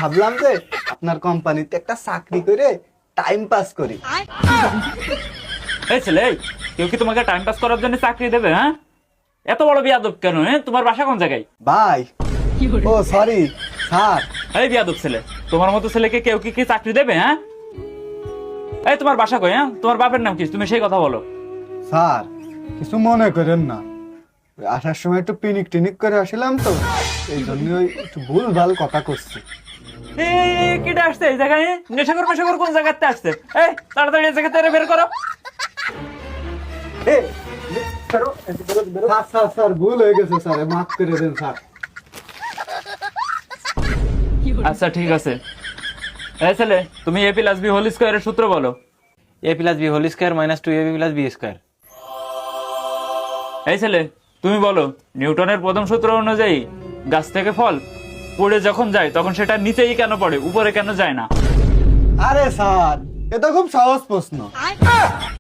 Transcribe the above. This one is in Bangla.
ভাবলাম যে আপনার কোম্পানিতে একটা চাকরি করে টাইম পাস করি। এই ছেলে, এই, কেউ কি তোমাকে টাইম পাস করার জন্য চাকরি দেবে? হ্যাঁ, এত বড় বিয়াদব কেন? তোমার বাসা কোন জায়গায়? ভাই ও সরি স্যার। এই বিয়াদব ছেলে, তোমার মতো ছেলেকে কেউ কি চাকরি দেবে? হ্যাঁ, এই তোমার বাসা কই? হ্যাঁ, তোমার বাপের নাম কি? তুমি সেই কথা বলো। স্যার কিছু মনে করেন না, ওই আসার সময় একটু পিনিক টিনিক করে আসলাম তো, এই জন্য ওই একটু ভুল ভাল কথা করছি। কেটে আসছে এই জায়গায়? নেশাখোর মেশাখোর কোন জায়গাতে আসছে? এই তাড়াতাড়ি এই জায়গা থেকে বের করো। স্যার স্যার স্যার ভুল হয়ে গেছে স্যার, মাফ করে দেন স্যার। আচ্ছা ঠিক আছে। এই ছেলে, তুমি a প্লাস b হোল স্কয়ারের সূত্র বলো। a plus b whole square minus 2ab plus b square. এই ছেলে, তুমি বলো নিউটনের প্রথম সূত্র অনুযায়ী গাছ থেকে ফল পড়ে যখন যায় তখন সেটা নিচেই কেন পড়ে, উপরে কেন যায় না? আরে স্যার এটা খুব সহজ প্রশ্ন।